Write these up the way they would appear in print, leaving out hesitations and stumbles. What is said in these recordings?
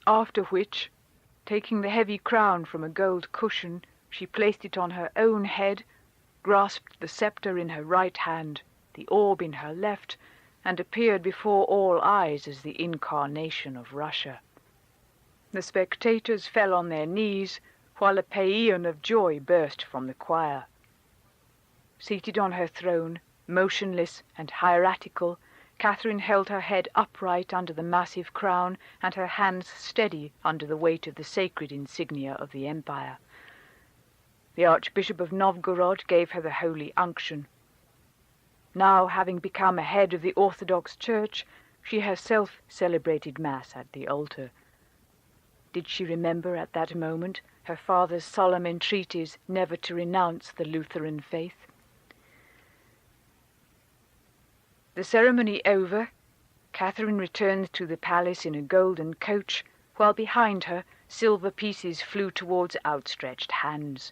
after which, taking the heavy crown from a gold cushion, she placed it on her own head, grasped the sceptre in her right hand, the orb in her left, and appeared before all eyes as the incarnation of Russia. The spectators fell on their knees, while a paean of joy burst from the choir. Seated on her throne, motionless and hieratical, Catherine held her head upright under the massive crown and her hands steady under the weight of the sacred insignia of the empire. The Archbishop of Novgorod gave her the holy unction. Now, having become a head of the Orthodox Church, she herself celebrated Mass at the altar. Did she remember at that moment her father's solemn entreaties never to renounce the Lutheran faith? The ceremony over, Catherine returned to the palace in a golden coach, while behind her silver pieces flew towards outstretched hands.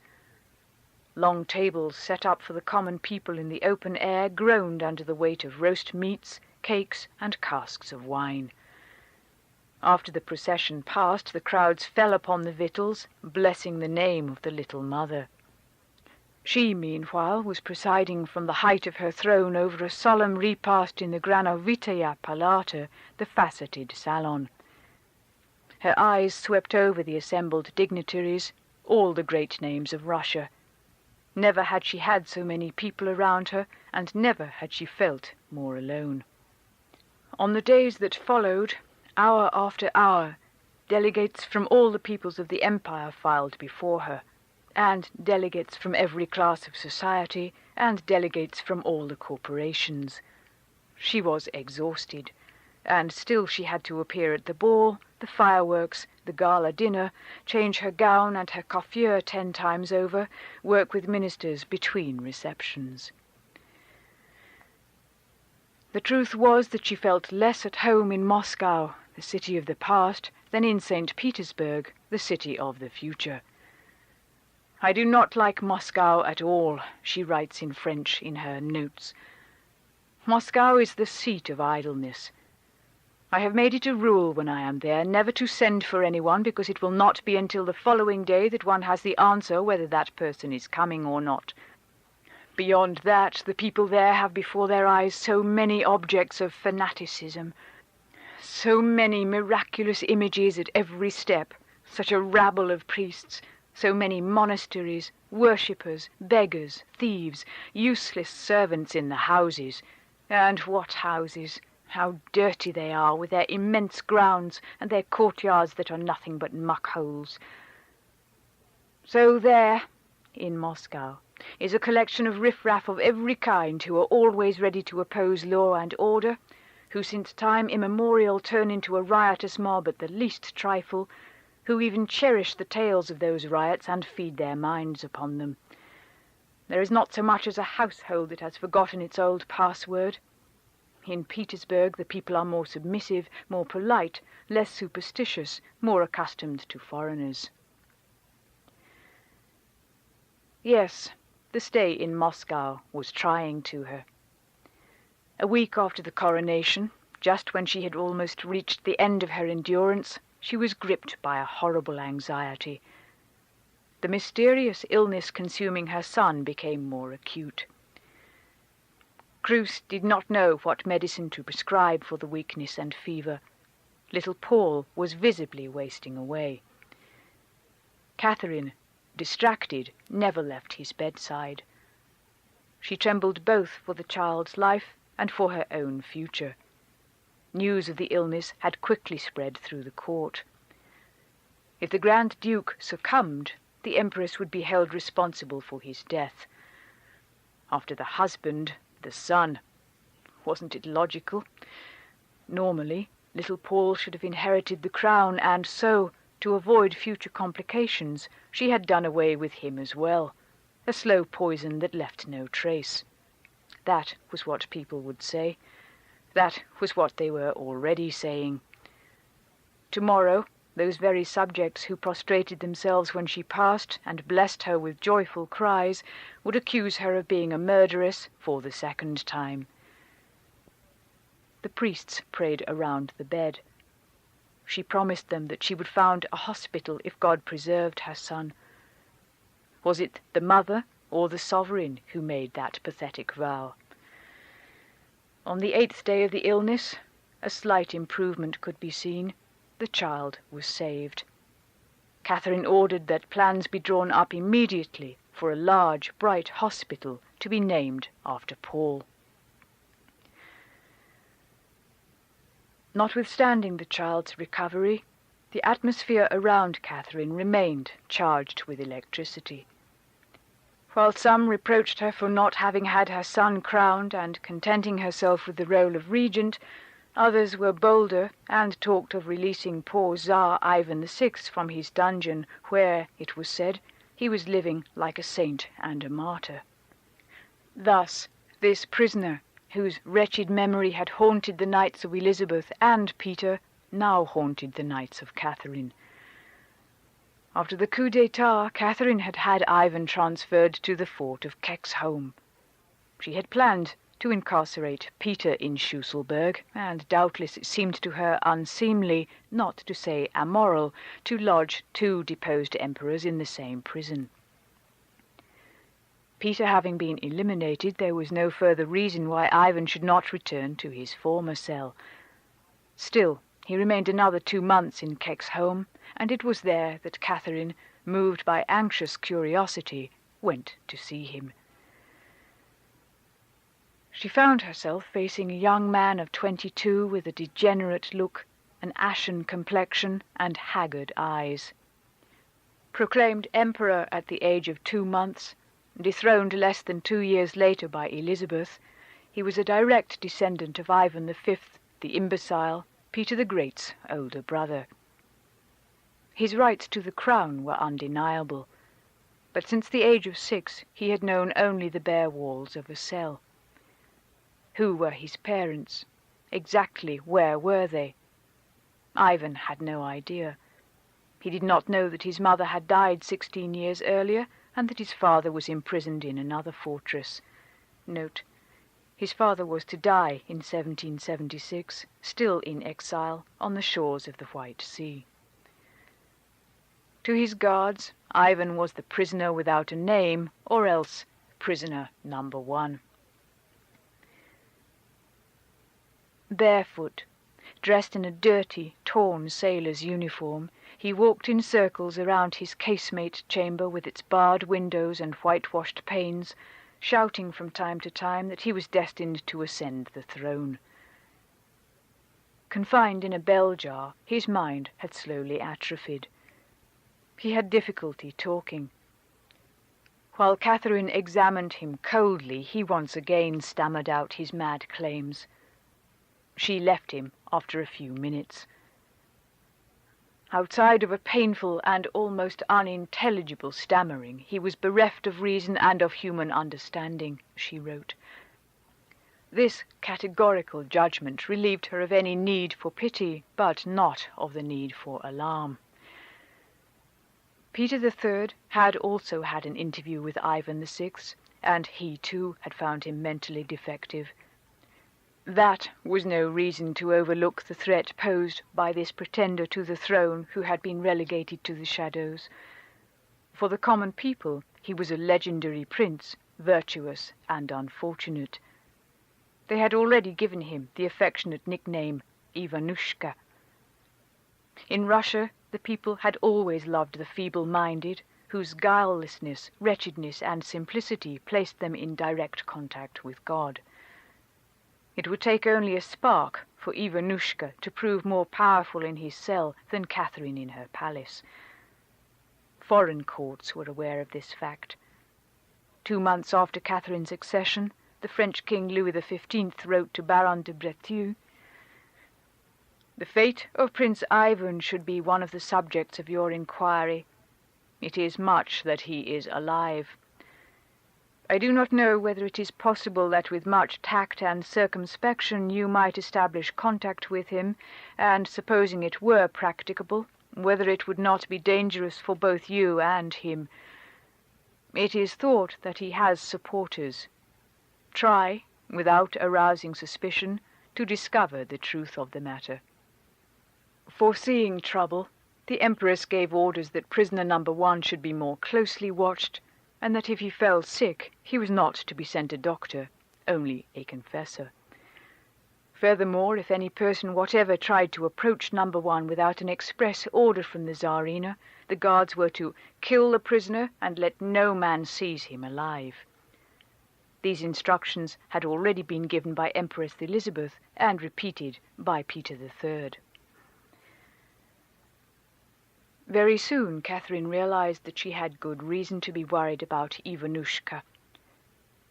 Long tables set up for the common people in the open air groaned under the weight of roast meats, cakes, and casks of wine. After the procession passed, the crowds fell upon the victuals, blessing the name of the little mother. She, meanwhile, was presiding from the height of her throne over a solemn repast in the Granovitaya Palata, the faceted salon. Her eyes swept over the assembled dignitaries, all the great names of Russia. Never had she had so many people around her, and never had she felt more alone. On the days that followed, hour after hour, delegates from all the peoples of the empire filed before her, and delegates from every class of society, and delegates from all the corporations. She was exhausted, and still she had to appear at the ball, the fireworks, the gala dinner, change her gown and her coiffure 10 times over, work with ministers between receptions. The truth was that she felt less at home in Moscow, the city of the past, than in St. Petersburg, the city of the future. "I do not like Moscow at all," she writes in French in her notes. "Moscow is the seat of idleness. I have made it a rule when I am there never to send for anyone, because it will not be until the following day that one has the answer whether that person is coming or not. Beyond that, the people there have before their eyes so many objects of fanaticism, so many miraculous images at every step, such a rabble of priests, so many monasteries, worshippers, beggars, thieves, useless servants in the houses. And what houses! How dirty they are, with their immense grounds and their courtyards that are nothing but muck-holes. So there, in Moscow, is a collection of riffraff of every kind who are always ready to oppose law and order, who since time immemorial turn into a riotous mob at the least trifle, who even cherish the tales of those riots and feed their minds upon them. There is not so much as a household that has forgotten its old password. In Petersburg the people are more submissive, more polite, less superstitious, more accustomed to foreigners. Yes, the stay in Moscow was trying to her. A week after the coronation, just when she had almost reached the end of her endurance, she was gripped by a horrible anxiety. The mysterious illness consuming her son became more acute. Cruz did not know what medicine to prescribe for the weakness and fever. Little Paul was visibly wasting away. Catherine, distracted, never left his bedside. She trembled both for the child's life and for her own future. News of the illness had quickly spread through the court. If the Grand Duke succumbed, the Empress would be held responsible for his death. After the husband, the son. Wasn't it logical? Normally, little Paul should have inherited the crown, and so, to avoid future complications, she had done away with him as well. A slow poison that left no trace. That was what people would say. That was what they were already saying. Tomorrow, those very subjects who prostrated themselves when she passed and blessed her with joyful cries would accuse her of being a murderess for the second time. The priests prayed around the bed. she promised them that she would found a hospital if God preserved her son. Was it the mother or the sovereign who made that pathetic vow? On the 8th day of the illness, a slight improvement could be seen. The child was saved. Catherine ordered that plans be drawn up immediately for a large, bright hospital to be named after Paul. Notwithstanding the child's recovery, the atmosphere around Catherine remained charged with electricity. While some reproached her for not having had her son crowned and contenting herself with the role of regent, others were bolder and talked of releasing poor Tsar Ivan VI from his dungeon where, it was said, he was living like a saint and a martyr. Thus, this prisoner, whose wretched memory had haunted the nights of Elizabeth and Peter, now haunted the nights of Catherine. After the coup d'etat, Catherine had had Ivan transferred to the fort of Kexholm. She had planned to incarcerate Peter in Schusselburg, and doubtless it seemed to her unseemly, not to say amoral, to lodge two deposed emperors in the same prison. Peter having been eliminated, there was no further reason why Ivan should not return to his former cell. Still, he remained another 2 months in Kexholm, and it was there that Catherine, moved by anxious curiosity, went to see him. She found herself facing a young man of 22 with a degenerate look, an ashen complexion, and haggard eyes. Proclaimed emperor at the age of 2 months, dethroned less than 2 years later by Elizabeth, he was a direct descendant of Ivan V, the imbecile, Peter the Great's older brother. His rights to the crown were undeniable, but since the age of 6 he had known only the bare walls of a cell. Who were his parents? Exactly where were they? Ivan had no idea. He did not know that his mother had died 16 years earlier, and that his father was imprisoned in another fortress. Note: his father was to die in 1776, still in exile, on the shores of the White Sea. To his guards, Ivan was the prisoner without a name, or else prisoner number 1. Barefoot, dressed in a dirty, torn sailor's uniform, he walked in circles around his casemate chamber with its barred windows and whitewashed panes, shouting from time to time that he was destined to ascend the throne. Confined in a bell jar, his mind had slowly atrophied. He had difficulty talking. While Catherine examined him coldly, he once again stammered out his mad claims. She left him after a few minutes. Outside of a painful and almost unintelligible stammering, he was bereft of reason and of human understanding, she wrote. This categorical judgment relieved her of any need for pity, but not of the need for alarm. Peter III had also had an interview with Ivan VI, and he too had found him mentally defective. That was no reason to overlook the threat posed by this pretender to the throne who had been relegated to the shadows. For the common people, he was a legendary prince, virtuous and unfortunate. They had already given him the affectionate nickname Ivanushka. In Russia, the people had always loved the feeble-minded, whose guilelessness, wretchedness, and simplicity placed them in direct contact with God. It would take only a spark for Ivanushka to prove more powerful in his cell than Catherine in her palace. Foreign courts were aware of this fact. 2 months after Catherine's accession, the French King Louis XV wrote to Baron de Breteuil, "The fate of Prince Ivan should be one of the subjects of your inquiry. It is much that he is alive. I do not know whether it is possible that with much tact and circumspection you might establish contact with him, and supposing it were practicable, whether it would not be dangerous for both you and him. It is thought that he has supporters. Try, without arousing suspicion, to discover the truth of the matter." Foreseeing trouble, the Empress gave orders that prisoner number 1 should be more closely watched, and that if he fell sick, he was not to be sent a doctor, only a confessor. Furthermore, if any person whatever tried to approach number 1 without an express order from the Tsarina, the guards were to kill the prisoner and let no man seize him alive. These instructions had already been given by Empress Elizabeth and repeated by Peter III. Very soon Catherine realized that she had good reason to be worried about Ivanushka.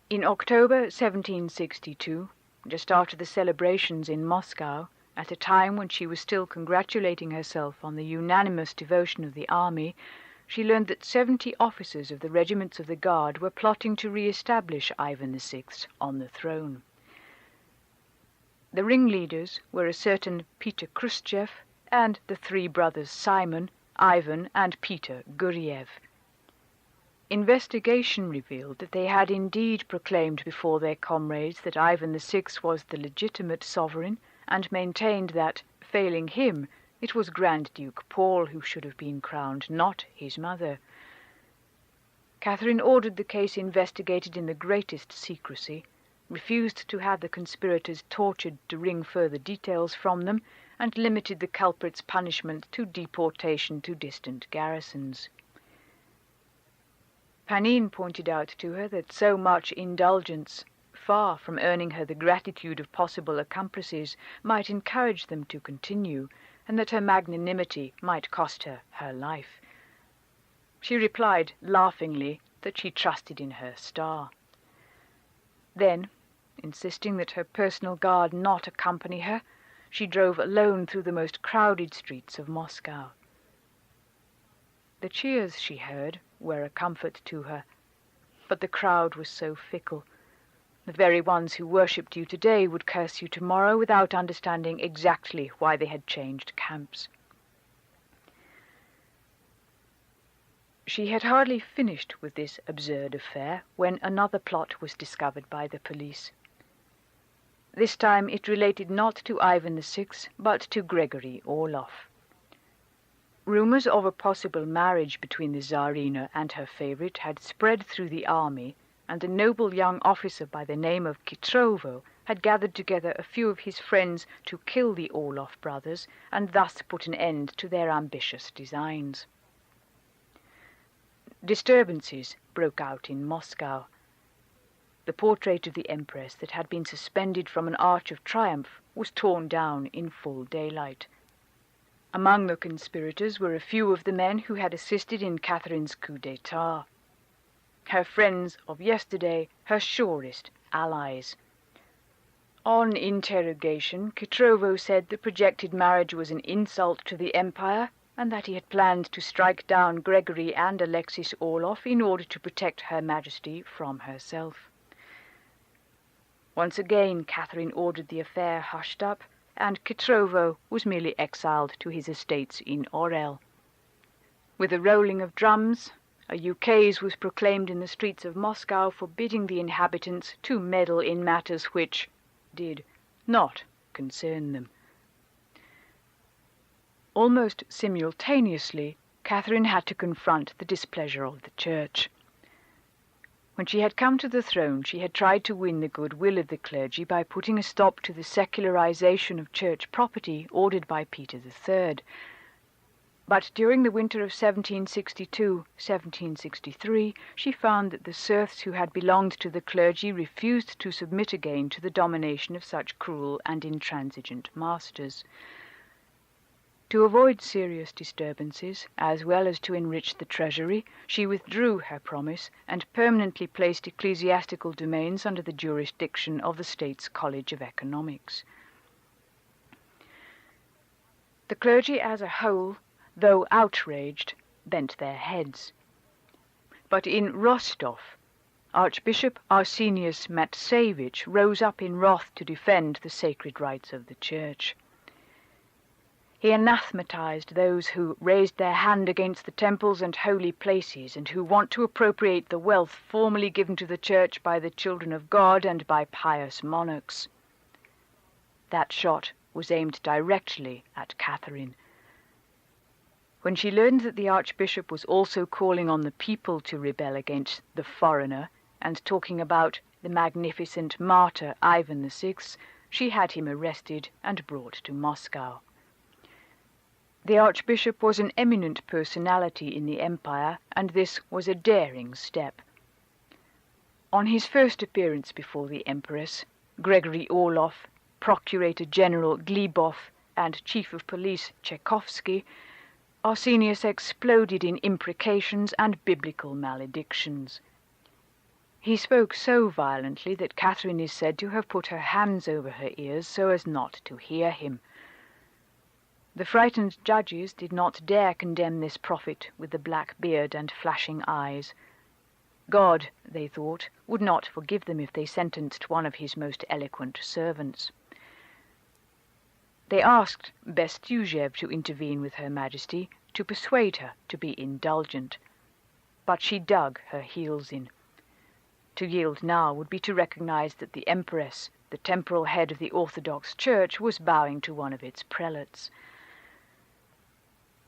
In October 1762, just after the celebrations in Moscow, at a time when she was still congratulating herself on the unanimous devotion of the army, she learned that 70 officers of the regiments of the Guard were plotting to re-establish Ivan VI on the throne. The ringleaders were a certain Peter Khrushchev and the 3 brothers Simon, Ivan, and Peter Guriev. Investigation revealed that they had indeed proclaimed before their comrades that Ivan VI was the legitimate sovereign, and maintained that, failing him, it was Grand Duke Paul who should have been crowned, not his mother. Catherine ordered the case investigated in the greatest secrecy, refused to have the conspirators tortured to wring further details from them, and limited the culprit's punishment to deportation to distant garrisons. Panin pointed out to her that so much indulgence, far from earning her the gratitude of possible accomplices, might encourage them to continue, and that her magnanimity might cost her her life. She replied laughingly that she trusted in her star. Then, insisting that her personal guard not accompany her, she drove alone through the most crowded streets of Moscow. The cheers she heard were a comfort to her, but the crowd was so fickle. The very ones who worshipped you today would curse you tomorrow without understanding exactly why they had changed camps. She had hardly finished with this absurd affair when another plot was discovered by the police. This time it related not to Ivan VI, but to Gregory Orloff. Rumors of a possible marriage between the Tsarina and her favorite had spread through the army, and a noble young officer by the name of Kitrovo had gathered together a few of his friends to kill the Orloff brothers, and thus put an end to their ambitious designs. Disturbances broke out in Moscow. The portrait of the Empress that had been suspended from an arch of triumph was torn down in full daylight. Among the conspirators were a few of the men who had assisted in Catherine's coup d'etat. Her friends of yesterday, her surest allies. On interrogation, Kitrovo said the projected marriage was an insult to the Empire, and that he had planned to strike down Gregory and Alexis Orloff in order to protect Her Majesty from herself. Once again Catherine ordered the affair hushed up, and Kitrovo was merely exiled to his estates in Orel. With a rolling of drums, a ukase was proclaimed in the streets of Moscow forbidding the inhabitants to meddle in matters which did not concern them. Almost simultaneously, Catherine had to confront the displeasure of the Church. When she had come to the throne, she had tried to win the goodwill of the clergy by putting a stop to the secularization of church property ordered by Peter III. But during the winter of 1762-1763, she found that the serfs who had belonged to the clergy refused to submit again to the domination of such cruel and intransigent masters. To avoid serious disturbances, as well as to enrich the treasury, she withdrew her promise and permanently placed ecclesiastical domains under the jurisdiction of the State's College of Economics. The clergy as a whole, though outraged, bent their heads. But in Rostov, Archbishop Arsenius Matsevich rose up in wrath to defend the sacred rights of the Church. He anathematized those who raised their hand against the temples and holy places, and who want to appropriate the wealth formerly given to the Church by the children of God and by pious monarchs. That shot was aimed directly at Catherine, When she learned that the Archbishop was also calling on the people to rebel against the foreigner and talking about the magnificent martyr Ivan VI, she had him arrested and brought to Moscow. The Archbishop was an eminent personality in the empire, and this was a daring step. On his first appearance before the Empress, Gregory Orloff, Procurator General Glebov, and Chief of Police Tchaikovsky, Arsenius exploded in imprecations and biblical maledictions. He spoke so violently that Catherine is said to have put her hands over her ears so as not to hear him. The frightened judges did not dare condemn this prophet with the black beard and flashing eyes. God, they thought, would not forgive them if they sentenced one of his most eloquent servants. They asked Bestuzhev to intervene with Her Majesty, to persuade her to be indulgent. But she dug her heels in. To yield now would be to recognize that the Empress, the temporal head of the Orthodox Church, was bowing to one of its prelates.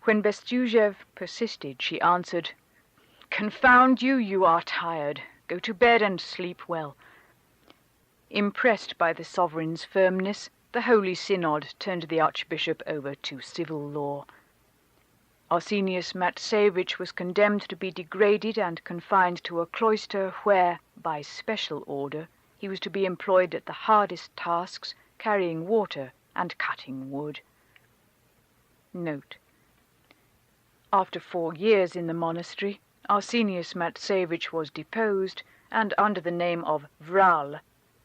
When Bestuzhev persisted, she answered, "Confound you, you are tired. Go to bed and sleep well." Impressed by the sovereign's firmness, the Holy Synod turned the Archbishop over to civil law. Arsenius Matsevich was condemned to be degraded and confined to a cloister where, by special order, he was to be employed at the hardest tasks, carrying water and cutting wood. Note: after 4 years in the monastery, Arsenius Matsevich was deposed and, under the name of Vral,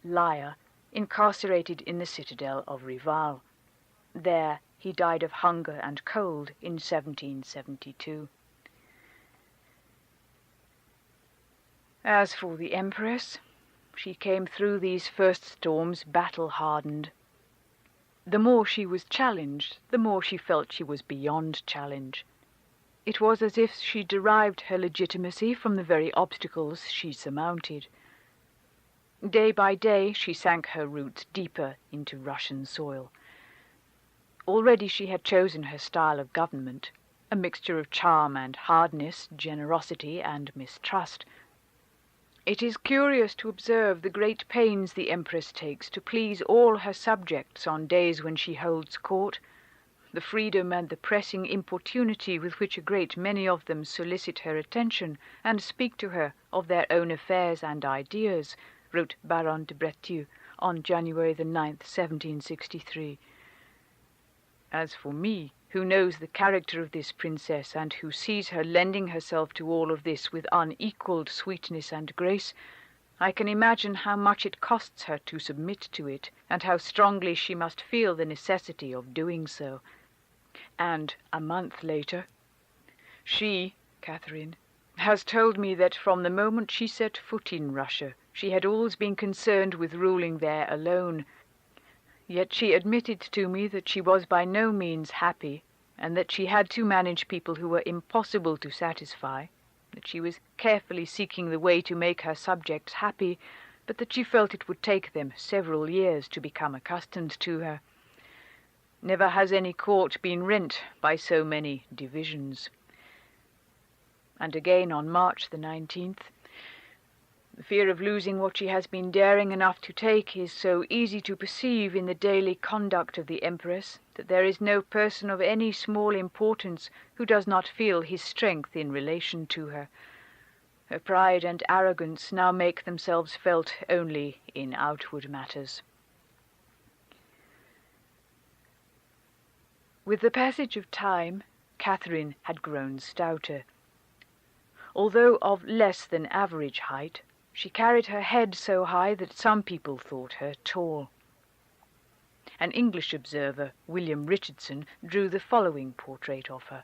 liar, incarcerated in the citadel of Rival. There he died of hunger and cold in 1772. As for the Empress, she came through these first storms battle-hardened. The more she was challenged, the more she felt she was beyond challenge. It was as if she derived her legitimacy from the very obstacles she surmounted. Day by day she sank her roots deeper into Russian soil. Already she had chosen her style of government, a mixture of charm and hardness, generosity and mistrust. It is curious to observe the great pains the Empress takes to please all her subjects on days when she holds court, the freedom and the pressing importunity with which a great many of them solicit her attention and speak to her of their own affairs and ideas, wrote Baron de Breteuil on January the 9th, 1763. As for me, who knows the character of this princess, and who sees her lending herself to all of this with unequalled sweetness and grace, I can imagine how much it costs her to submit to it, and how strongly she must feel the necessity of doing so. And a month later, she, Catherine, has told me that from the moment she set foot in Russia, she had always been concerned with ruling there alone. Yet she admitted to me that she was by no means happy, and that she had to manage people who were impossible to satisfy, that she was carefully seeking the way to make her subjects happy, but that she felt it would take them several years to become accustomed to her. Never has any court been rent by so many divisions. And again on March the 19th, the fear of losing what she has been daring enough to take is so easy to perceive in the daily conduct of the Empress that there is no person of any small importance who does not feel his strength in relation to her. Her pride and arrogance now make themselves felt only in outward matters. With the passage of time, Catherine had grown stouter. Although of less than average height, she carried her head so high that some people thought her tall. An English observer, William Richardson, drew the following portrait of her.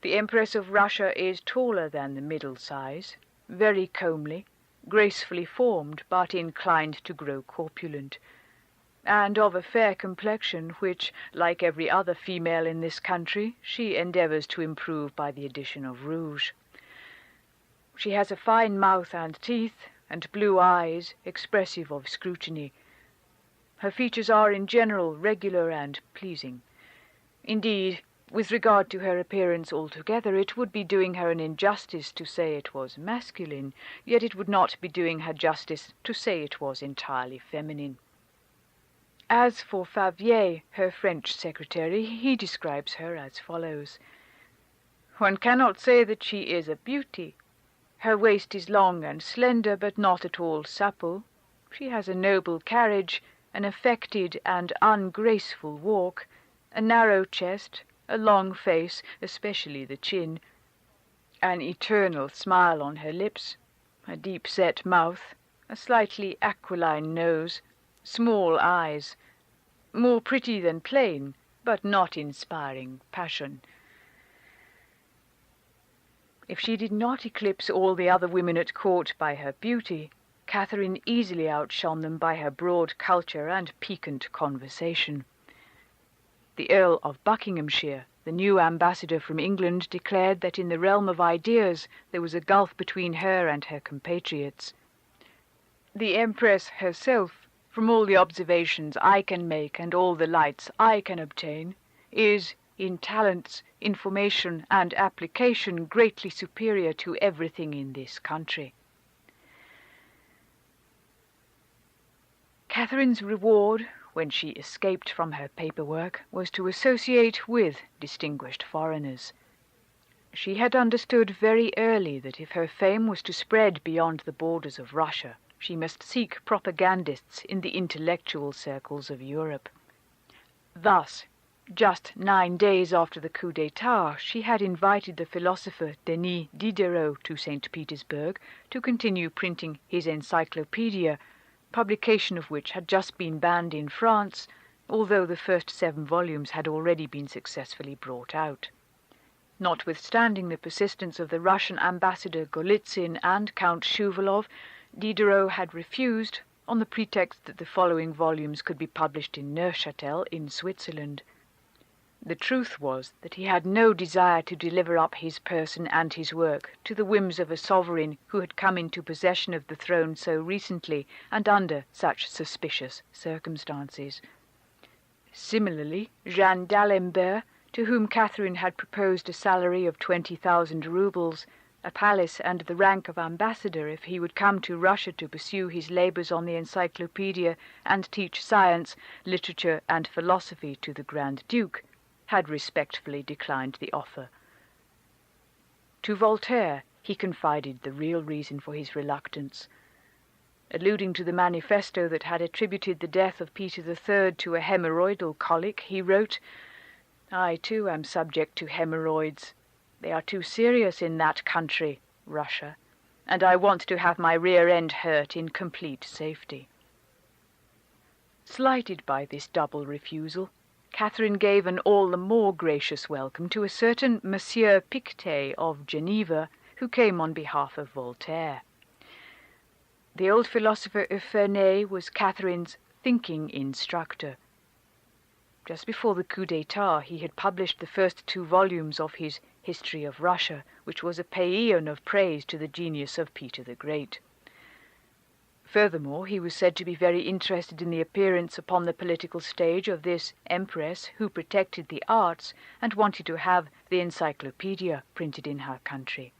The Empress of Russia is taller than the middle size, very comely, gracefully formed, but inclined to grow corpulent, and of a fair complexion which, like every other female in this country, she endeavours to improve by the addition of rouge. She has a fine mouth and teeth, and blue eyes, expressive of scrutiny. Her features are in general regular and pleasing. Indeed, With regard to her appearance altogether, it would be doing her an injustice to say it was masculine, yet it would not be doing her justice to say it was entirely feminine. As for Favier, her French secretary, he describes her as follows. One cannot say that she is a beauty. Her waist is long and slender, but not at all supple. She has a noble carriage, an affected and ungraceful walk, a narrow chest, a long face, especially the chin, an eternal smile on her lips, a deep-set mouth, a slightly aquiline nose, small eyes, more pretty than plain, but not inspiring passion. If she did not eclipse all the other women at court by her beauty, Catherine easily outshone them by her broad culture and piquant conversation. The Earl of Buckinghamshire, the new ambassador from England, declared that in the realm of ideas there was a gulf between her and her compatriots. The Empress herself, from all the observations I can make and all the lights I can obtain, is, in talents, information, and application, greatly superior to everything in this country. Catherine's reward, when she escaped from her paperwork, was to associate with distinguished foreigners. She had understood very early that if her fame was to spread beyond the borders of Russia, she must seek propagandists in the intellectual circles of Europe. Thus, just 9 days after the coup d'etat, she had invited the philosopher Denis Diderot to St. Petersburg to continue printing his encyclopedia, publication of which had just been banned in France, although the first 7 volumes had already been successfully brought out. Notwithstanding the persistence of the Russian ambassador Golitsyn and Count Shuvalov, Diderot had refused, on the pretext that the following volumes could be published in Neuchâtel in Switzerland. The truth was that he had no desire to deliver up his person and his work to the whims of a sovereign who had come into possession of the throne so recently and under such suspicious circumstances. Similarly, Jeanne d'Alembert, to whom Catherine had proposed a salary of 20,000 roubles, a palace and the rank of ambassador if he would come to Russia to pursue his labours on the encyclopedia and teach science, literature, and philosophy to the Grand Duke, had respectfully declined the offer. To Voltaire he confided the real reason for his reluctance. Alluding to the manifesto that had attributed the death of Peter III to a hemorrhoidal colic, he wrote, "I too am subject to hemorrhoids. They are too serious in that country, Russia, and I want to have my rear end hurt in complete safety." Slighted by this double refusal, Catherine gave an all the more gracious welcome to a certain Monsieur Pictet of Geneva, who came on behalf of Voltaire. The old philosopher Epernay was Catherine's thinking instructor. Just before the coup d'etat, he had published the first 2 volumes of his History of Russia, which was a paean of praise to the genius of Peter the Great. Furthermore, he was said to be very interested in the appearance upon the political stage of this empress who protected the arts and wanted to have the encyclopedia printed in her country.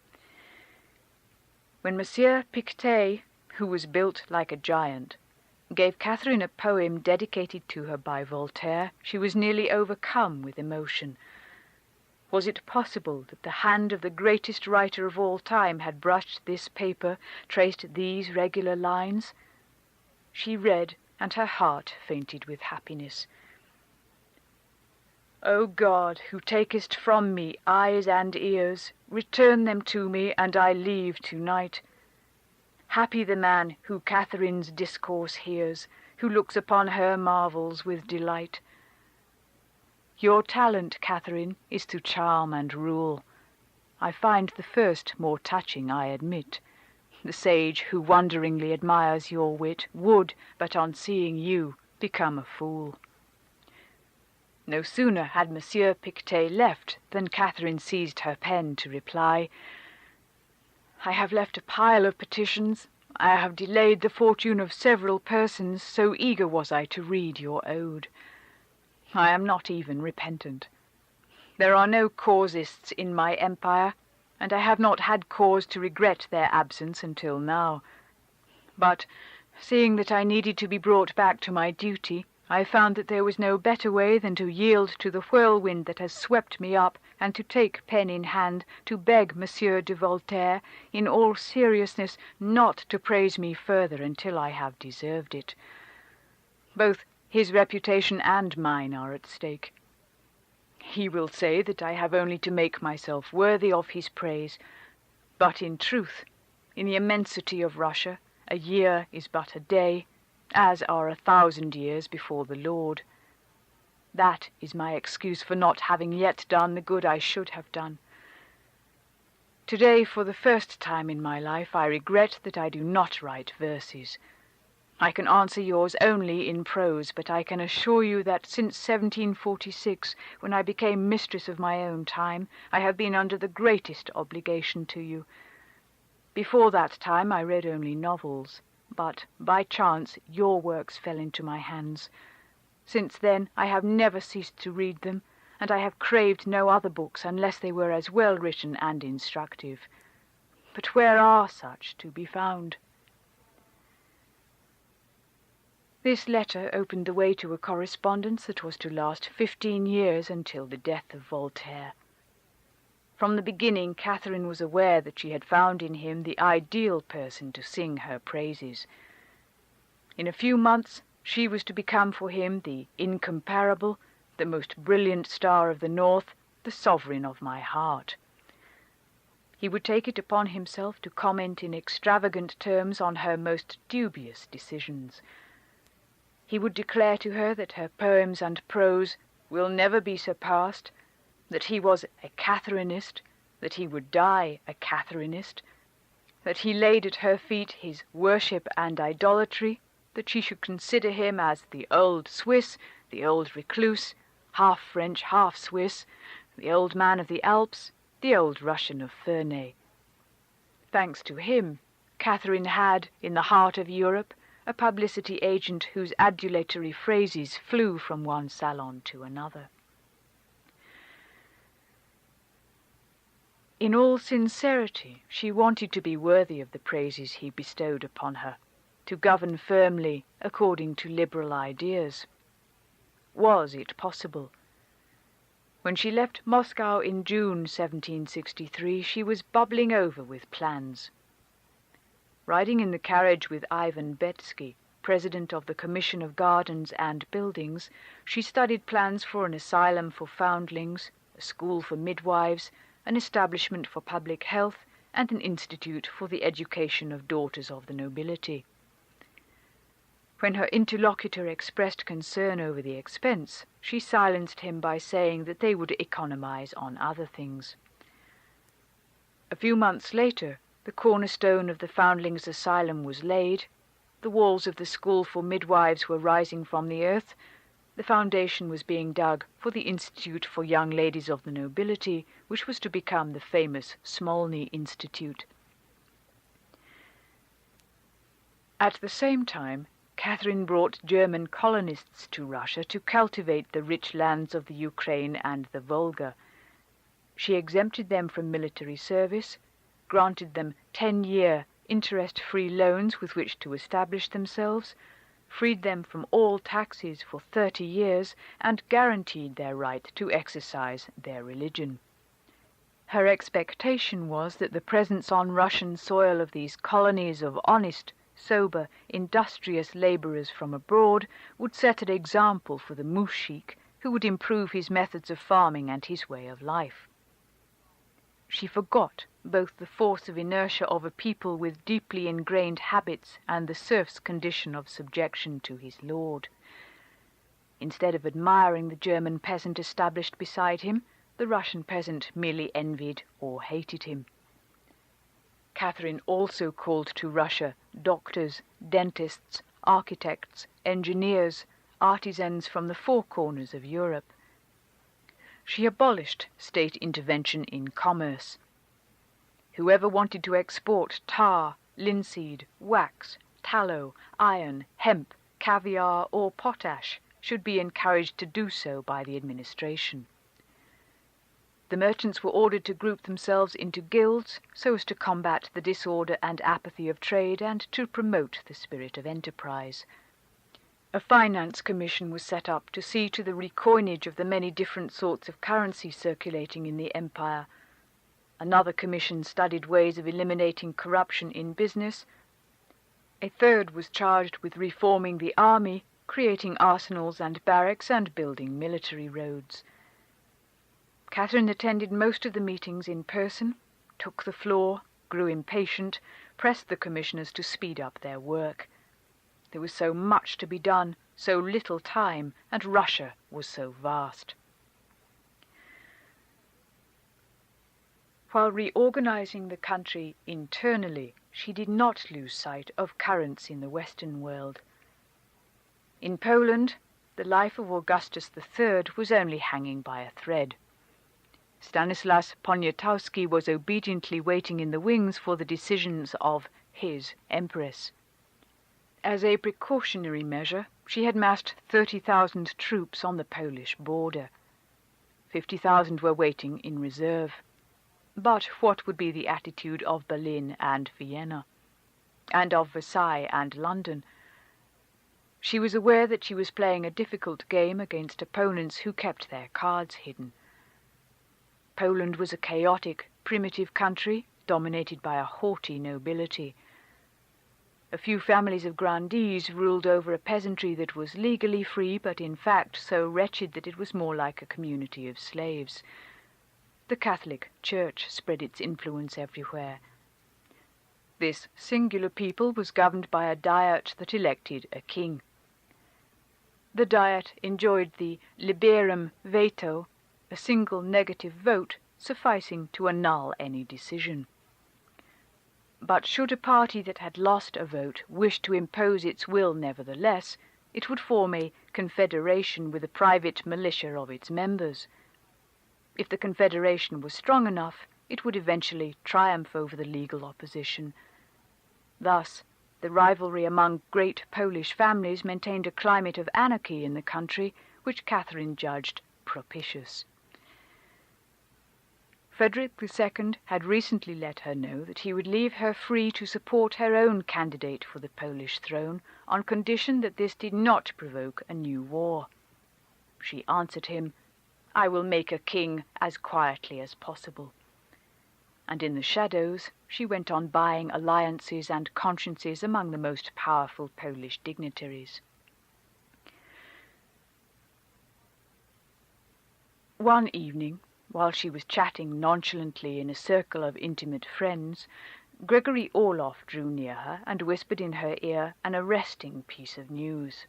When Monsieur Pictet, who was built like a giant, gave Catherine a poem dedicated to her by Voltaire, she was nearly overcome with emotion. Was it possible that the hand of the greatest writer of all time had brushed this paper, traced these regular lines? She read, and her heart fainted with happiness. "O God, who takest from me eyes and ears, return them to me, and I leave to-night. Happy the man who Catherine's discourse hears, who looks upon her marvels with delight. Your talent, Catherine, is to charm and rule. I find the first more touching, I admit. The sage who wonderingly admires your wit would, but on seeing you, become a fool." No sooner had Monsieur Pictet left than Catherine seized her pen to reply, "I have left a pile of petitions. I have delayed the fortune of several persons, so eager was I to read your ode. I am not even repentant. There are no causists in my empire, and I have not had cause to regret their absence until now. But, seeing that I needed to be brought back to my duty, I found that there was no better way than to yield to the whirlwind that has swept me up, and to take pen in hand to beg Monsieur de Voltaire, in all seriousness, not to praise me further until I have deserved it. Both his reputation and mine are at stake. He will say that I have only to make myself worthy of his praise, but in truth, in the immensity of Russia, a year is but a day, as are 1,000 years before the Lord. That is my excuse for not having yet done the good I should have done. Today, for the first time in my life, I regret that I do not write verses. I can answer yours only in prose, but I can assure you that since 1746, when I became mistress of my own time, I have been under the greatest obligation to you. Before that time I read only novels, but by chance your works fell into my hands. Since then I have never ceased to read them, and I have craved no other books unless they were as well written and instructive. But where are such to be found? This letter opened the way to a correspondence that was to last 15 years until the death of Voltaire. From the beginning, Catherine was aware that she had found in him the ideal person to sing her praises. In a few months, she was to become for him the incomparable, the most brilliant star of the North, the sovereign of my heart. He would take it upon himself to comment in extravagant terms on her most dubious decisions. He would declare to her that her poems and prose will never be surpassed, that he was a Catherinist, that he would die a Catherinist, that he laid at her feet his worship and idolatry, that she should consider him as the old Swiss, the old recluse, half French, half Swiss, the old man of the Alps, the old Russian of Ferney. Thanks to him, Catherine had, in the heart of Europe, a publicity agent whose adulatory phrases flew from one salon to another. In all sincerity, she wanted to be worthy of the praises he bestowed upon her, to govern firmly according to liberal ideas. Was it possible? When she left Moscow in June 1763, she was bubbling over with plans. Riding in the carriage with Ivan Betsky, president of the Commission of Gardens and Buildings, she studied plans for an asylum for foundlings, a school for midwives, an establishment for public health, and an institute for the education of daughters of the nobility. When her interlocutor expressed concern over the expense, she silenced him by saying that they would economize on other things. A few months later, the cornerstone of the Foundlings' Asylum was laid, the walls of the school for midwives were rising from the earth, the foundation was being dug for the Institute for Young Ladies of the Nobility, which was to become the famous Smolny Institute. At the same time, Catherine brought German colonists to Russia to cultivate the rich lands of the Ukraine and the Volga. She exempted them from military service, granted them 10-year interest-free loans with which to establish themselves, freed them from all taxes for 30 years, and guaranteed their right to exercise their religion. Her expectation was that the presence on Russian soil of these colonies of honest, sober, industrious labourers from abroad would set an example for the mushik, who would improve his methods of farming and his way of life. She forgot both the force of inertia of a people with deeply ingrained habits and the serf's condition of subjection to his lord. Instead of admiring the German peasant established beside him, the Russian peasant merely envied or hated him. Catherine also called to Russia doctors, dentists, architects, engineers, artisans from the four corners of Europe. She abolished state intervention in commerce. Whoever wanted to export tar, linseed, wax, tallow, iron, hemp, caviar, or potash should be encouraged to do so by the administration. The merchants were ordered to group themselves into guilds so as to combat the disorder and apathy of trade and to promote the spirit of enterprise. A finance commission was set up to see to the recoinage of the many different sorts of currency circulating in the empire. Another commission studied ways of eliminating corruption in business. A third was charged with reforming the army, creating arsenals and barracks, and building military roads. Catherine attended most of the meetings in person, took the floor, grew impatient, pressed the commissioners to speed up their work. There was so much to be done, so little time, and Russia was so vast. While reorganizing the country internally, she did not lose sight of currents in the Western world. In Poland, the life of Augustus III was only hanging by a thread. Stanislas Poniatowski was obediently waiting in the wings for the decisions of his empress. As a precautionary measure, she had massed 30,000 troops on the Polish border. 50,000 were waiting in reserve. But what would be the attitude of Berlin and Vienna, and of Versailles and London? She was aware that she was playing a difficult game against opponents who kept their cards hidden. Poland was a chaotic, primitive country dominated by a haughty nobility. A few families of grandees ruled over a peasantry that was legally free, but in fact so wretched that it was more like a community of slaves. The Catholic Church spread its influence everywhere. This singular people was governed by a diet that elected a king. The diet enjoyed the liberum veto, a single negative vote sufficing to annul any decision. But should a party that had lost a vote wish to impose its will nevertheless, it would form a confederation with a private militia of its members. If the confederation was strong enough, it would eventually triumph over the legal opposition. Thus, the rivalry among great Polish families maintained a climate of anarchy in the country, which Catherine judged propitious. Frederick II had recently let her know that he would leave her free to support her own candidate for the Polish throne on condition that this did not provoke a new war. She answered him, "I will make a king as quietly as possible." And in the shadows she went on buying alliances and consciences among the most powerful Polish dignitaries. One evening, while she was chatting nonchalantly in a circle of intimate friends, Gregory Orloff drew near her and whispered in her ear an arresting piece of news.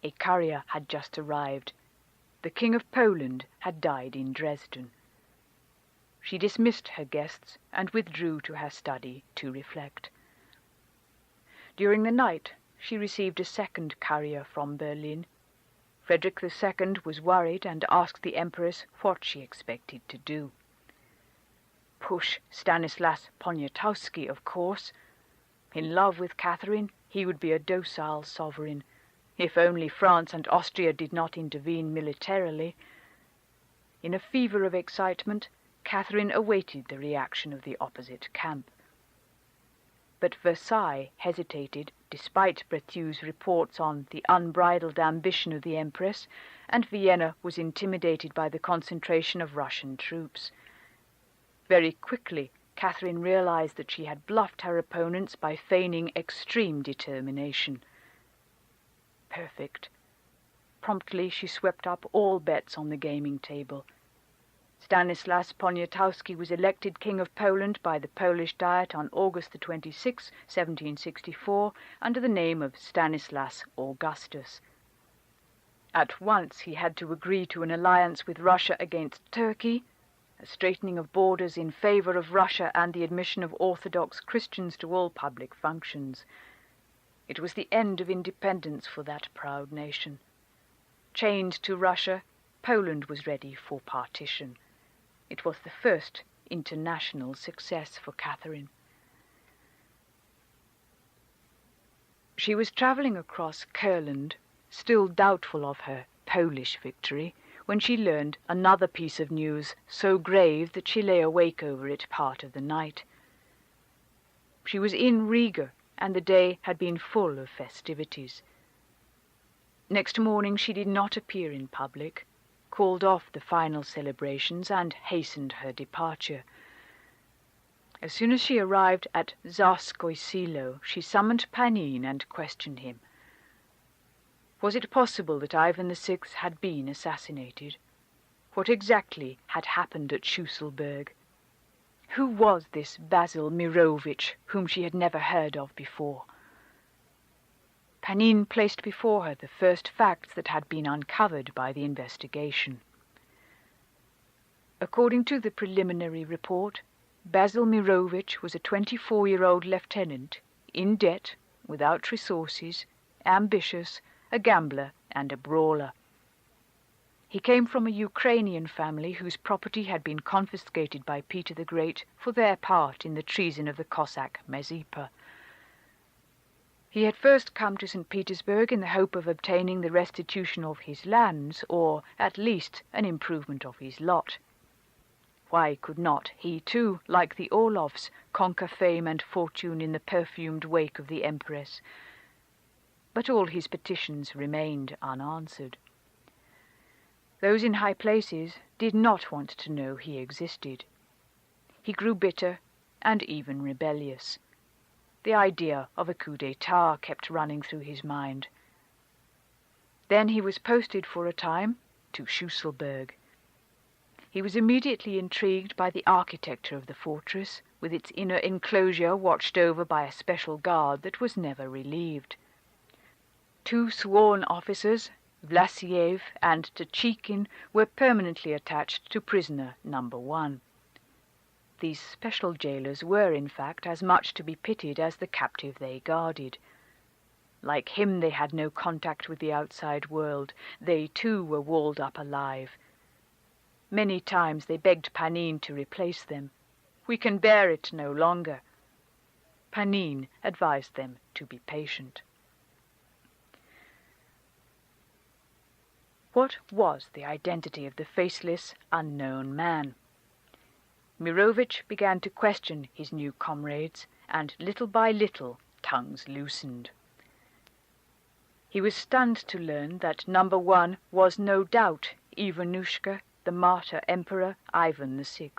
A courier had just arrived. The King of Poland had died in Dresden. She dismissed her guests and withdrew to her study to reflect. During the night, she received a second courier from Berlin. Frederick II was worried and asked the Empress what she expected to do. Push Stanislas Poniatowski, of course. In love with Catherine, he would be a docile sovereign, if only France and Austria did not intervene militarily. In a fever of excitement, Catherine awaited the reaction of the opposite camp. But Versailles hesitated, despite Breteux's reports on the unbridled ambition of the Empress, and Vienna was intimidated by the concentration of Russian troops. Very quickly, Catherine realized that she had bluffed her opponents by feigning extreme determination. Perfect. Promptly she swept up all bets on the gaming table. Stanislas Poniatowski was elected King of Poland by the Polish Diet on August 26, 1764, under the name of Stanislas Augustus. At once he had to agree to an alliance with Russia against Turkey, a straightening of borders in favor of Russia, and the admission of Orthodox Christians to all public functions. It was the end of independence for that proud nation. Chained to Russia, Poland was ready for partition. It was the first international success for Catherine. She was travelling across Kurland, still doubtful of her Polish victory, when she learned another piece of news so grave that she lay awake over it part of the night. She was in Riga, and the day had been full of festivities. Next morning she did not appear in public, called off the final celebrations, and hastened her departure. As soon as she arrived at Tsarskoye Selo, she summoned Panin and questioned him. Was it possible that Ivan VI had been assassinated? What exactly had happened at Schusselburg? Who was this Basil Mirovitch, whom she had never heard of before? Panin placed before her the first facts that had been uncovered by the investigation. According to the preliminary report, Basil Mirovitch was a 24-year-old lieutenant, in debt, without resources, ambitious, a gambler and a brawler. He came from a Ukrainian family whose property had been confiscated by Peter the Great for their part in the treason of the Cossack Mazepa. He had first come to St. Petersburg in the hope of obtaining the restitution of his lands, or at least an improvement of his lot. Why could not he too, like the Orloffs, conquer fame and fortune in the perfumed wake of the Empress? But all his petitions remained unanswered. Those in high places did not want to know he existed. He grew bitter and even rebellious. The idea of a coup d'etat kept running through his mind. Then he was posted for a time to Schusselburg. He was immediately intrigued by the architecture of the fortress, with its inner enclosure watched over by a special guard that was never relieved. 2 sworn officers, Vlasiev and Tchikin, were permanently attached to prisoner number 1. These special jailers were, in fact, as much to be pitied as the captive they guarded. Like him, they had no contact with the outside world. They, too, were walled up alive. Many times they begged Panin to replace them. "We can bear it no longer." Panin advised them to be patient. What was the identity of the faceless, unknown man? Mirovitch began to question his new comrades, and little by little tongues loosened. He was stunned to learn that number 1 was no doubt Ivanushka, the martyr emperor Ivan VI.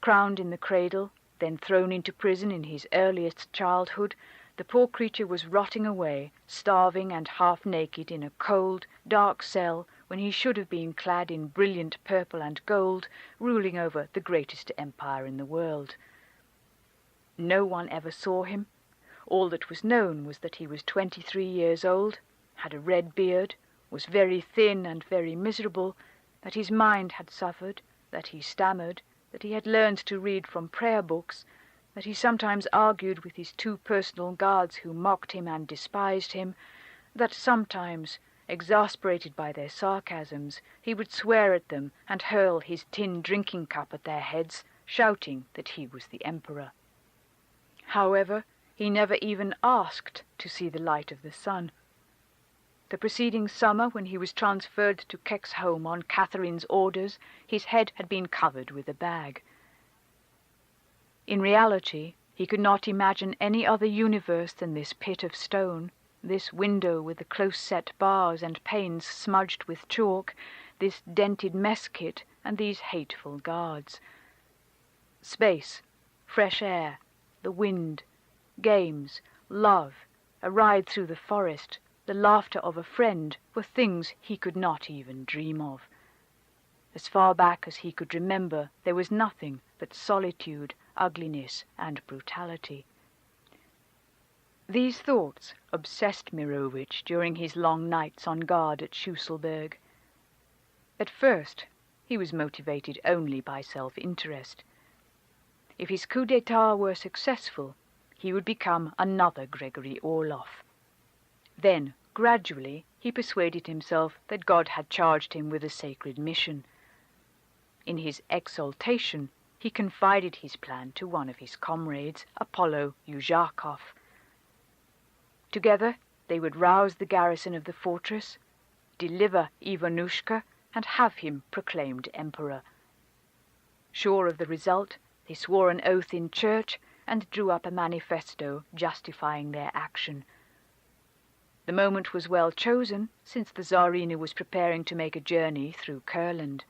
Crowned in the cradle, then thrown into prison in his earliest childhood, the poor creature was rotting away, starving and half naked in a cold, dark cell, when he should have been clad in brilliant purple and gold, ruling over the greatest empire in the world. No one ever saw him. All that was known was that he was 23 years old, had a red beard, was very thin and very miserable, that his mind had suffered, that he stammered, that he had learned to read from prayer books, that he sometimes argued with his 2 personal guards who mocked him and despised him, that sometimes, exasperated by their sarcasms, he would swear at them and hurl his tin drinking cup at their heads, shouting that he was the emperor. However, he never even asked to see the light of the sun. The preceding summer, when he was transferred to Kexholm on Catherine's orders, his head had been covered with a bag. In reality, he could not imagine any other universe than this pit of stone, this window with the close-set bars and panes smudged with chalk, this dented mess kit, and these hateful guards. Space, fresh air, the wind, games, love, a ride through the forest, the laughter of a friend were things he could not even dream of. As far back as he could remember, there was nothing but solitude, ugliness, and brutality. These thoughts obsessed Mirovitch during his long nights on guard at Schusselburg. At first, he was motivated only by self-interest. If his coup d'etat were successful, he would become another Gregory Orloff. Then, gradually, he persuaded himself that God had charged him with a sacred mission. In his exaltation, he confided his plan to one of his comrades, Apollo Uzhakov. Together, they would rouse the garrison of the fortress, deliver Ivanushka and have him proclaimed emperor. Sure of the result, they swore an oath in church and drew up a manifesto justifying their action. The moment was well chosen, since the Tsarina was preparing to make a journey through Kurland.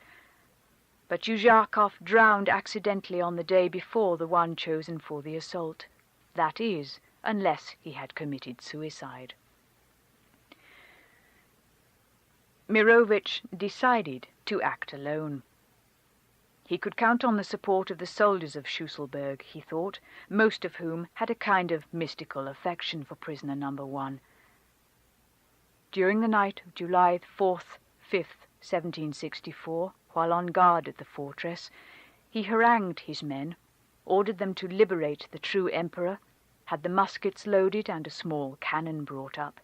But Yuzhakov drowned accidentally on the day before the one chosen for the assault. That is, unless he had committed suicide. Mirovich decided to act alone. He could count on the support of the soldiers of Schusselburg, he thought, most of whom had a kind of mystical affection for prisoner number 1. During the night of July 4th, 5th, 1764, while on guard at the fortress, he harangued his men, ordered them to liberate the true emperor, had the muskets loaded and a small cannon brought up.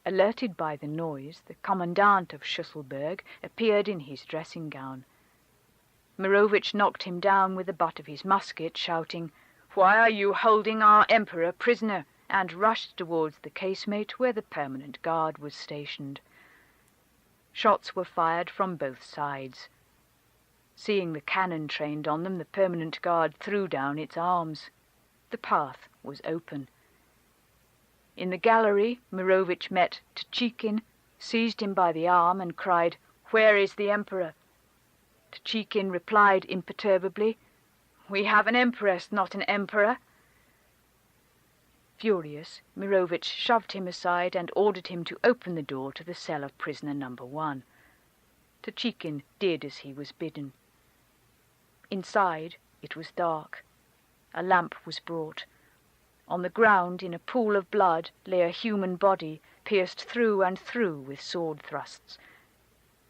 Alerted by the noise, the commandant of Schusselburg appeared in his dressing gown. Mirovich knocked him down with the butt of his musket, shouting, "Why are you holding our emperor prisoner?" and rushed towards the casemate where the permanent guard was stationed. Shots were fired from both sides. Seeing the cannon trained on them, the permanent guard threw down its arms. The path was open. In the gallery, Mirovich met Tchikin, seized him by the arm, and cried, "Where is the emperor?" Tchikin replied imperturbably, "We have an empress, not an emperor." Furious, Mirovich shoved him aside and ordered him to open the door to the cell of prisoner number 1. Tchikin did as he was bidden. Inside, it was dark. A lamp was brought. On the ground, in a pool of blood, lay a human body, pierced through and through with sword thrusts.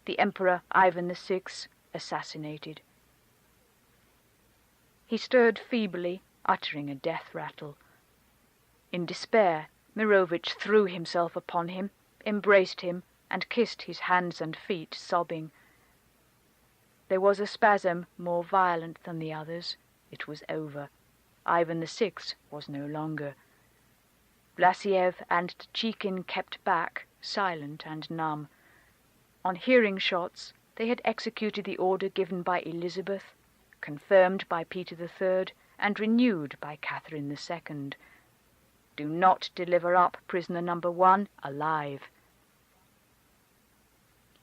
The Emperor Ivan VI, assassinated. He stirred feebly, uttering a death rattle. In despair, Mirovich threw himself upon him, embraced him, and kissed his hands and feet, sobbing. There was a spasm more violent than the others. It was over. Ivan VI was no longer. Vlasiev and Tchikin kept back, silent and numb. On hearing shots, they had executed the order given by Elizabeth, confirmed by Peter III, and renewed by Catherine II. Do not deliver up prisoner number 1 alive.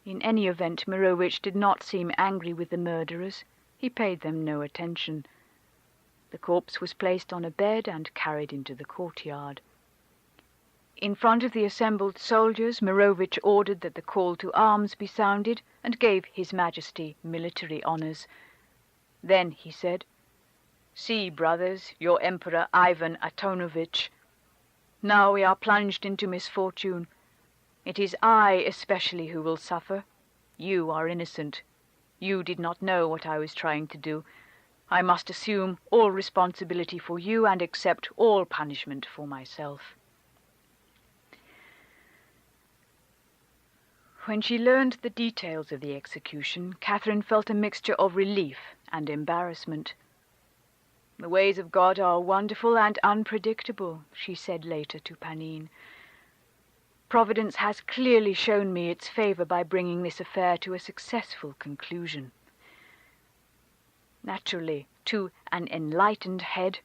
In any event, Mirovich did not seem angry with the murderers. He paid them no attention. The corpse was placed on a bed and carried into the courtyard. In front of the assembled soldiers, Mirovich ordered that the call to arms be sounded and gave His Majesty military honors. Then he said, "See, brothers, your Emperor Ivan Antonovich. Now we are plunged into misfortune. It is I especially who will suffer. You are innocent. You did not know what I was trying to do. I must assume all responsibility for you and accept all punishment for myself." When she learned the details of the execution, Catherine felt a mixture of relief and embarrassment. "The ways of God are wonderful and unpredictable," she said later to Panin. "Providence has clearly shown me its favor by bringing this affair to a successful conclusion." Naturally, to an enlightened head,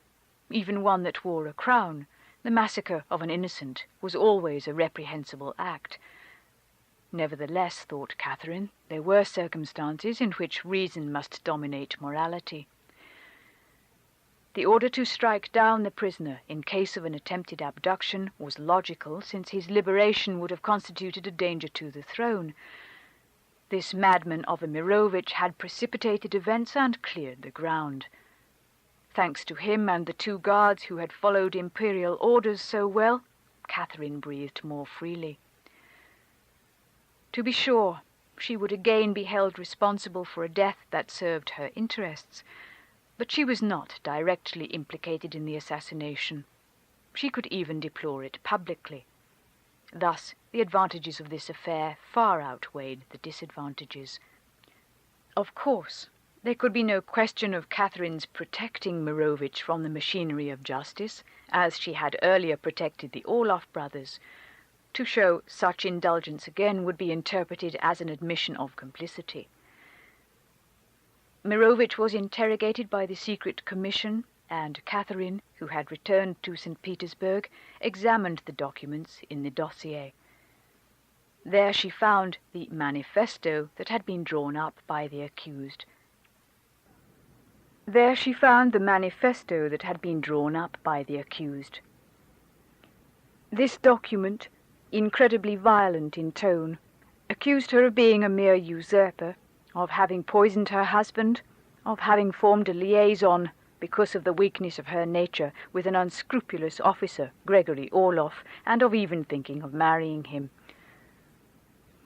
even one that wore a crown, the massacre of an innocent was always a reprehensible act. Nevertheless, thought Catherine, there were circumstances in which reason must dominate morality. The order to strike down the prisoner in case of an attempted abduction was logical, since his liberation would have constituted a danger to the throne. This madman of a Mirovich had precipitated events and cleared the ground. Thanks to him and the 2 guards who had followed imperial orders so well, Catherine breathed more freely. To be sure, she would again be held responsible for a death that served her interests, but she was not directly implicated in the assassination. She could even deplore it publicly. Thus, the advantages of this affair far outweighed the disadvantages. Of course, there could be no question of Catherine's protecting Mirovich from the machinery of justice, as she had earlier protected the Orloff brothers. To show such indulgence again would be interpreted as an admission of complicity. Mirovich was interrogated by the secret commission, and Catherine, who had returned to St. Petersburg, examined the documents in the dossier. There she found the manifesto that had been drawn up by the accused. This document, incredibly violent in tone, accused her of being a mere usurper, of having poisoned her husband, of having formed a liaison, because of the weakness of her nature, with an unscrupulous officer, Gregory Orloff, and of even thinking of marrying him.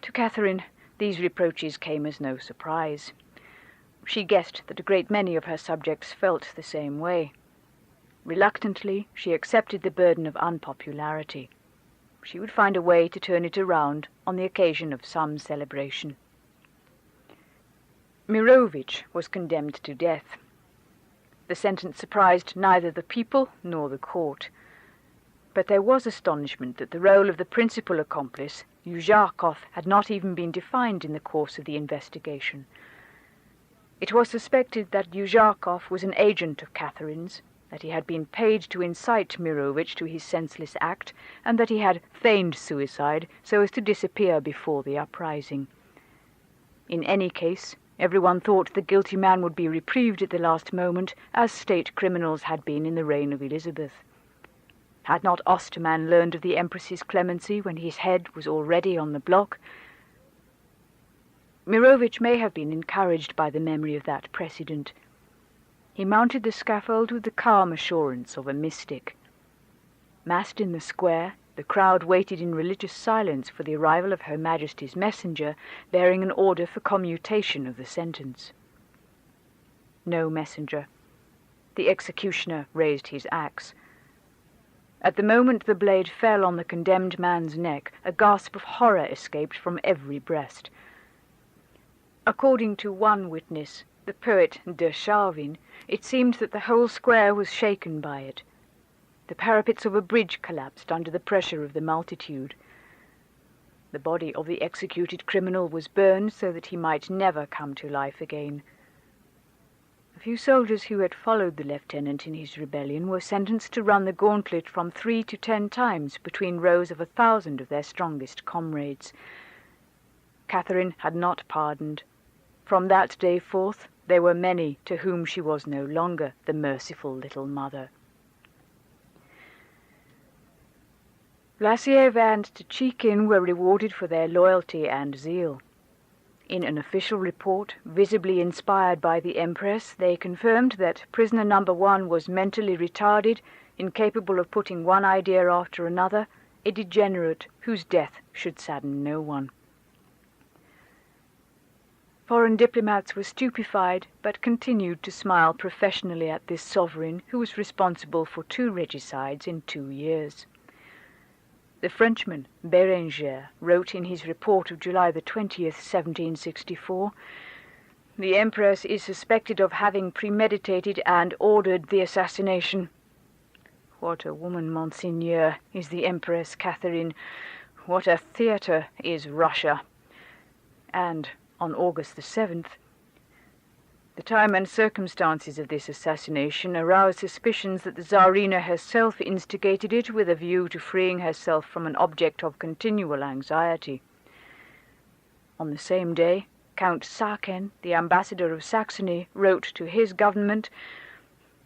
To Catherine, these reproaches came as no surprise. She guessed that a great many of her subjects felt the same way. Reluctantly, she accepted the burden of unpopularity. She would find a way to turn it around on the occasion of some celebration. Mirovich was condemned to death. The sentence surprised neither the people nor the court. But there was astonishment that the role of the principal accomplice, Uzhakov, had not even been defined in the course of the investigation. It was suspected that Uzhakov was an agent of Catherine's, that he had been paid to incite Mirovich to his senseless act, and that he had feigned suicide so as to disappear before the uprising. In any case, everyone thought the guilty man would be reprieved at the last moment, as state criminals had been in the reign of Elizabeth. Had not Osterman learned of the Empress's clemency when his head was already on the block? Mirovich may have been encouraged by the memory of that precedent. He mounted the scaffold with the calm assurance of a mystic. Massed in the square, the crowd waited in religious silence for the arrival of Her Majesty's messenger, bearing an order for commutation of the sentence. No messenger. The executioner raised his axe. At the moment the blade fell on the condemned man's neck, a gasp of horror escaped from every breast. According to one witness, the poet de Charvin, it seemed that the whole square was shaken by it. The parapets of a bridge collapsed under the pressure of the multitude. The body of the executed criminal was burned so that he might never come to life again. A few soldiers who had followed the lieutenant in his rebellion were sentenced to run the gauntlet from 3 to 10 times between rows of 1,000 of their strongest comrades. Catherine had not pardoned. From that day forth, there were many to whom she was no longer the merciful little mother. Vlasiev and Tchikin were rewarded for their loyalty and zeal. In an official report, visibly inspired by the Empress, they confirmed that prisoner number 1 was mentally retarded, incapable of putting one idea after another, a degenerate whose death should sadden no one. Foreign diplomats were stupefied, but continued to smile professionally at this sovereign who was responsible for 2 regicides in 2 years. The Frenchman, Bérenger, wrote in his report of July the 20th, 1764, "The Empress is suspected of having premeditated and ordered the assassination. What a woman, Monseigneur, is the Empress Catherine! What a theatre is Russia!" And on August the 7th, "The time and circumstances of this assassination aroused suspicions that the Tsarina herself instigated it with a view to freeing herself from an object of continual anxiety." On the same day, Count Saken, the ambassador of Saxony, wrote to his government,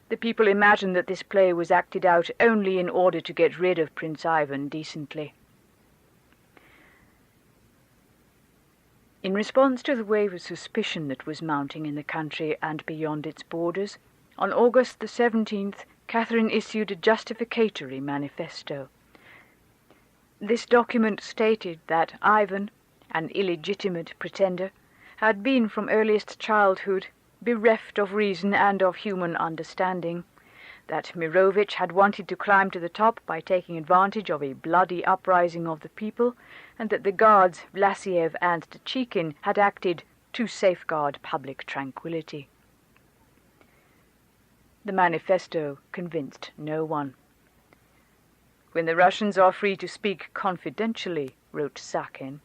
"The people imagine that this play was acted out only in order to get rid of Prince Ivan decently." In response to the wave of suspicion that was mounting in the country and beyond its borders, on August the 17th, Catherine issued a justificatory manifesto. This document stated that Ivan, an illegitimate pretender, had been from earliest childhood bereft of reason and of human understanding, that Mirovich had wanted to climb to the top by taking advantage of a bloody uprising of the people, and that the guards, Vlasiev and Tchikin, had acted to safeguard public tranquility. The manifesto convinced no one. When the Russians are free to speak confidentially, wrote Sakin,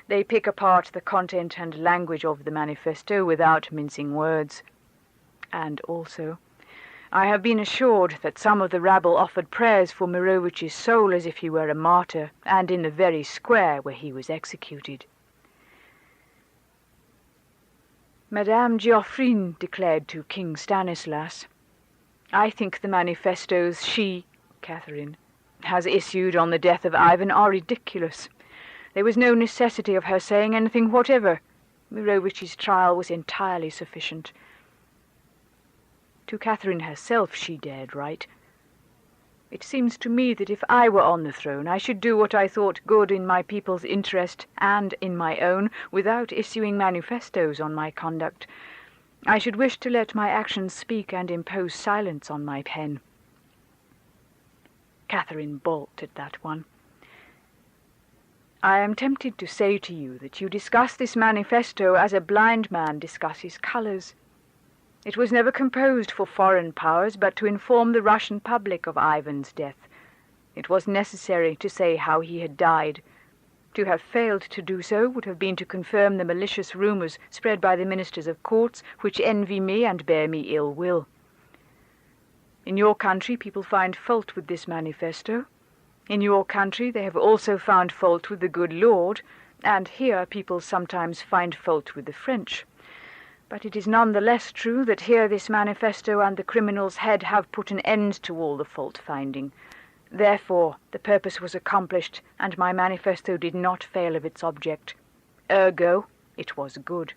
they pick apart the content and language of the manifesto without mincing words. And also, I have been assured that some of the rabble offered prayers for Mirovich's soul as if he were a martyr, and in the very square where he was executed. Madame Geoffrine declared to King Stanislas, I think the manifestos she, Catherine, has issued on the death of Ivan are ridiculous. There was no necessity of her saying anything whatever. Mirovich's trial was entirely sufficient. To Catherine herself she dared write, It seems to me that if I were on the throne I should do what I thought good in my people's interest and in my own, without issuing manifestos on my conduct. I should wish to let my actions speak and impose silence on my pen. Catherine balked at that one. I am tempted to say to you that you discuss this manifesto as a blind man discusses colours. It was never composed for foreign powers, but to inform the Russian public of Ivan's death. It was necessary to say how he had died. To have failed to do so would have been to confirm the malicious rumours spread by the ministers of courts, which envy me and bear me ill will. In your country people find fault with this manifesto. In your country they have also found fault with the good Lord, and here people sometimes find fault with the French. But it is none the less true that here this manifesto and the criminal's head have put an end to all the fault-finding. Therefore the purpose was accomplished, and my manifesto did not fail of its object. Ergo, it was good.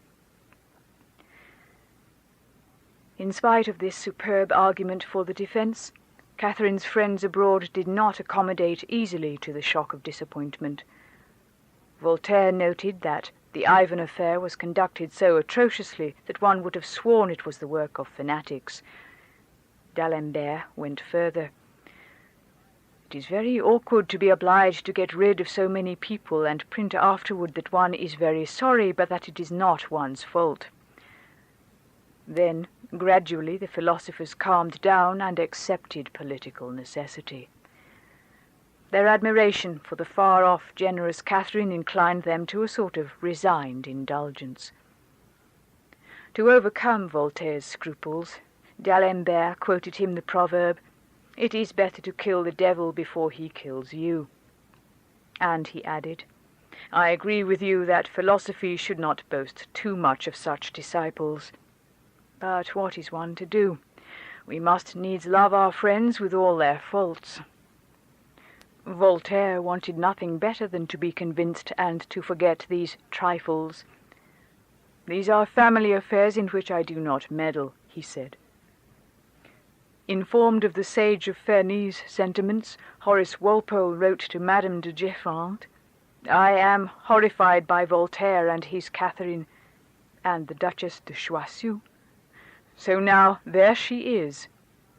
In spite of this superb argument for the defence, Catherine's friends abroad did not accommodate easily to the shock of disappointment. Voltaire noted that the Ivan affair was conducted so atrociously that one would have sworn it was the work of fanatics. D'Alembert went further. It is very awkward to be obliged to get rid of so many people and print afterward that one is very sorry, but that it is not one's fault. Then, gradually, the philosophers calmed down and accepted political necessity. Their admiration for the far-off, generous Catherine inclined them to a sort of resigned indulgence. To overcome Voltaire's scruples, D'Alembert quoted him the proverb, "It is better to kill the devil before he kills you." And he added, "I agree with you that philosophy should not boast too much of such disciples. But what is one to do? We must needs love our friends with all their faults." Voltaire wanted nothing better than to be convinced and to forget these trifles. "These are family affairs in which I do not meddle," he said. Informed of the sage of Ferney's sentiments, Horace Walpole wrote to Madame de Geffrand, "I am horrified by Voltaire and his Catherine, and the Duchess de Choiseul. So now there she is,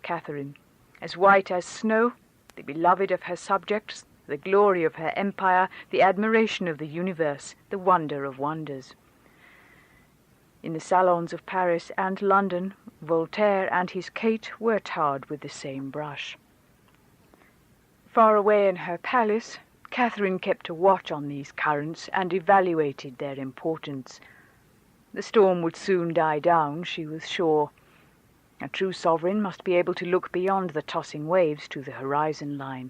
Catherine, as white as snow, the beloved of her subjects, the glory of her empire, the admiration of the universe, the wonder of wonders." In the salons of Paris and London, Voltaire and his Kate were tarred with the same brush. Far away in her palace, Catherine kept a watch on these currents and evaluated their importance. The storm would soon die down, she was sure. A true sovereign must be able to look beyond the tossing waves to the horizon line.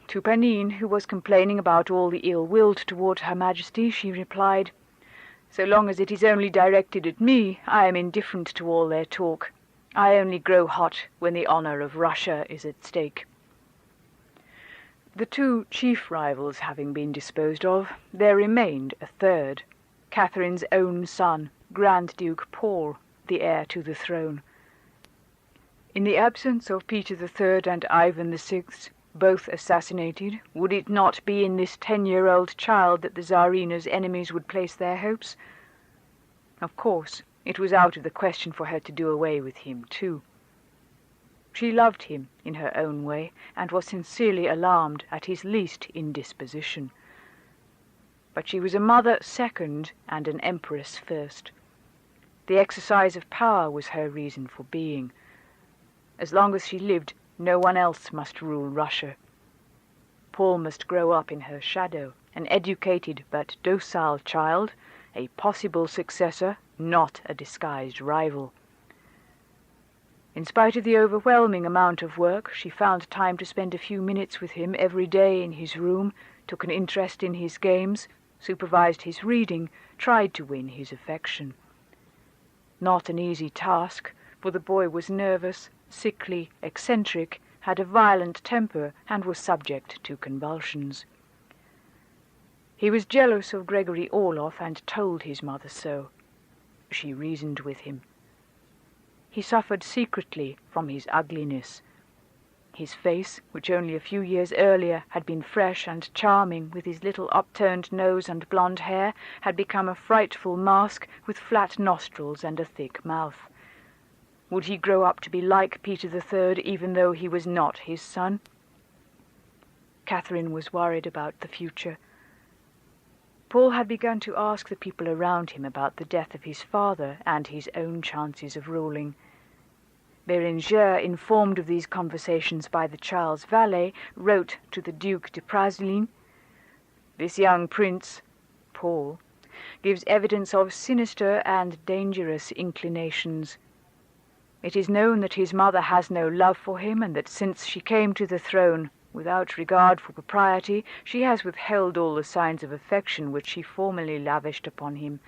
To Panine, who was complaining about all the ill-will toward Her Majesty, she replied, "So long as it is only directed at me, I am indifferent to all their talk. I only grow hot when the honor of Russia is at stake." The two chief rivals having been disposed of, there remained a third, Catherine's own son, Grand Duke Paul, the heir to the throne. In the absence of Peter III and Ivan VI, both assassinated, would it not be in this 10-year-old child that the Tsarina's enemies would place their hopes? Of course, it was out of the question for her to do away with him, too. She loved him in her own way, and was sincerely alarmed at his least indisposition. But she was a mother second and an empress first. The exercise of power was her reason for being. As long as she lived, No one else must rule Russia. Paul must grow up in her shadow, an educated but docile child, a possible successor, not a disguised rival. In spite of the overwhelming amount of work, she found time to spend a few minutes with him every day in his room, took an interest in his games, supervised his reading, tried to win his affection. Not an easy task, for the boy was nervous, sickly, eccentric, had a violent temper, and was subject to convulsions. He was jealous of Gregory Orloff and told his mother so. She reasoned with him. He suffered secretly from his ugliness. His face, which only a few years earlier had been fresh and charming with his little upturned nose and blonde hair, had become a frightful mask with flat nostrils and a thick mouth. Would he grow up to be like Peter III, even though he was not his son? Catherine was worried about the future. Paul had begun to ask the people around him about the death of his father and his own chances of ruling. Bérenger, informed of these conversations by the child's valet, wrote to the Duc de Praslin, "This young prince, Paul, gives evidence of sinister and dangerous inclinations. It is known that his mother has no love for him, and that since she came to the throne, without regard for propriety, she has withheld all the signs of affection which she formerly lavished upon him.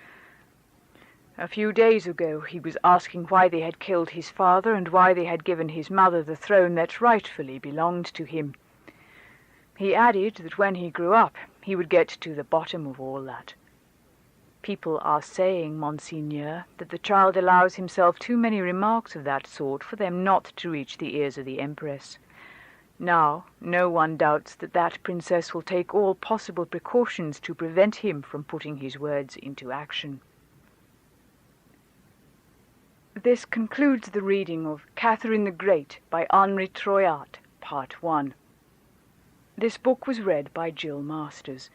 A few days ago he was asking why they had killed his father and why they had given his mother the throne that rightfully belonged to him. He added that when he grew up he would get to the bottom of all that. People are saying, Monseigneur, that the child allows himself too many remarks of that sort for them not to reach the ears of the Empress. Now, no one doubts that that princess will take all possible precautions to prevent him from putting his words into action." This concludes the reading of Catherine the Great by Henri Troyat, Part 1. This book was read by Jill Masters.